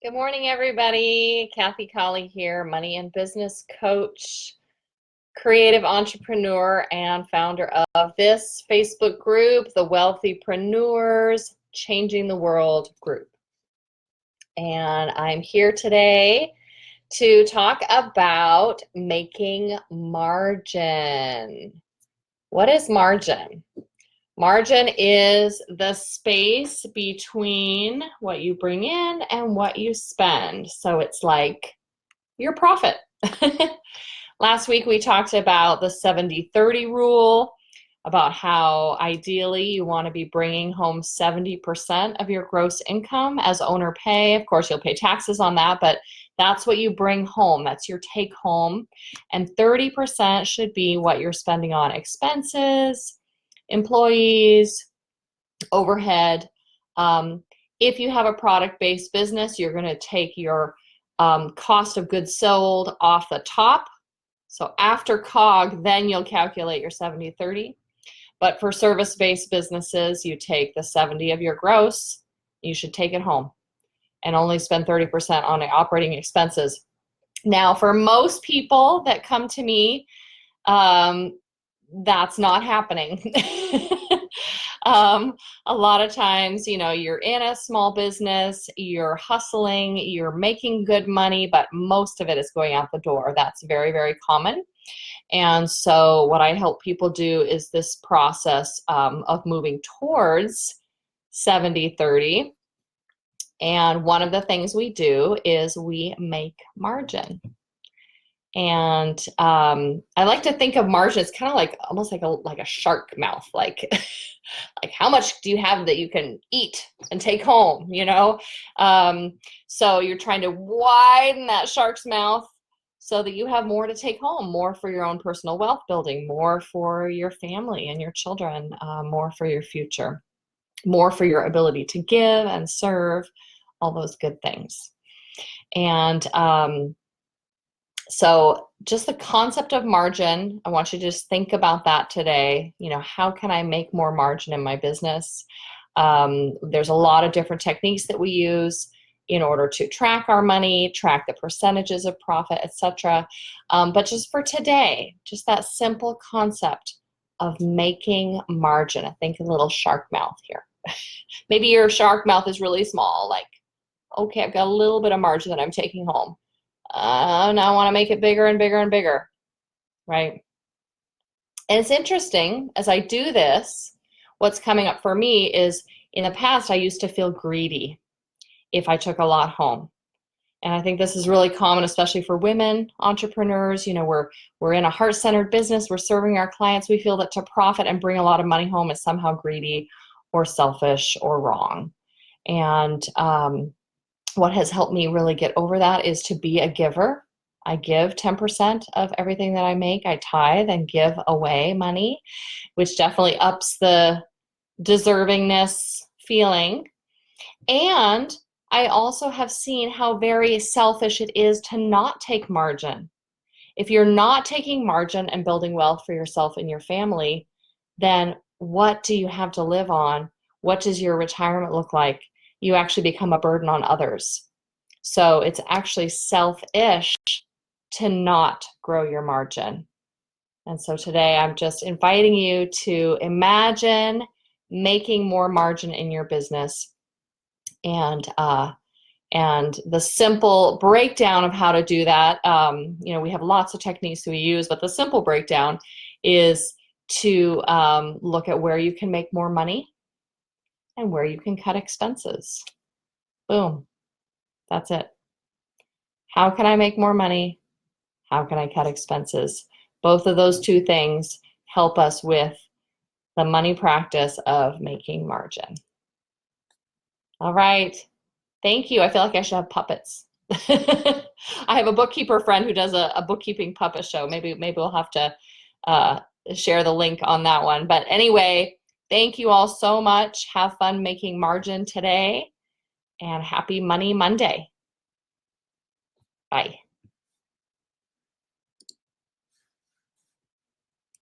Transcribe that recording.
Good morning, everybody. Kathy Colley here, money and business coach, creative entrepreneur, and founder of this Facebook group, the Wealthypreneurs Changing the World group. And I'm here today to talk about making margin. What is margin? Margin is the space between what you bring in and what you spend. So it's like your profit. Last week we talked about the 70-30 rule, about how ideally you want to be bringing home 70% of your gross income as owner pay. Of course, you'll pay taxes on that, but that's what you bring home. That's your take home. And 30% should be what you're spending on expenses, employees, overhead. If you have a product-based business, you're going to take your cost of goods sold off the top. So after COG, then you'll calculate your 70-30. But for service-based businesses, you take the 70 of your gross, you should take it home and only spend 30% on the operating expenses. Now, for most people that come to me, that's not happening. A lot of times, you're in a small business, you're hustling, you're making good money, but most of it is going out the door. That's very, very common. And so what I help people do is this process of moving towards 70-30. And one of the things we do is we make margin. And I like to think of margin as kind of like almost like a shark mouth, like how much do you have that you can eat and take home, So you're trying to widen that shark's mouth so that you have more to take home, more for your own personal wealth building, more for your family and your children, more for your future, more for your ability to give and serve, all those good things. And so just the concept of margin, I want you to just think about that today. How can I make more margin in my business? There's a lot of different techniques that we use in order to track our money, track the percentages of profit, etc. But just for today, just that simple concept of making margin. I think a little shark mouth here. Maybe your shark mouth is really small, like, okay, I've got a little bit of margin that I'm taking home. Now I want to make it bigger and bigger and bigger, right? And it's interesting, as I do this, what's coming up for me is in the past, I used to feel greedy if I took a lot home. And I think this is really common, especially for women entrepreneurs. We're in a heart-centered business. We're serving our clients. We feel that to profit and bring a lot of money home is somehow greedy or selfish or wrong. And what has helped me really get over that is to be a giver. I give 10% of everything that I make. I tithe and give away money, which definitely ups the deservingness feeling. And I also have seen how very selfish it is to not take margin. If you're not taking margin and building wealth for yourself and your family, then what do you have to live on? What does your retirement look like? You actually become a burden on others. So it's actually selfish to not grow your margin. And so today I'm just inviting you to imagine making more margin in your business. And the simple breakdown of how to do that, we have lots of techniques we use, but the simple breakdown is to look at where you can make more money and where you can cut expenses. Boom. That's it. How can I make more money? How can I cut expenses? Both of those two things help us with the money practice of making margin. All right. Thank you. I feel like I should have puppets. I have a bookkeeper friend who does a bookkeeping puppet show. Maybe we'll have to share the link on that one. But anyway, thank you all so much. Have fun making margin today, and happy Money Monday. Bye.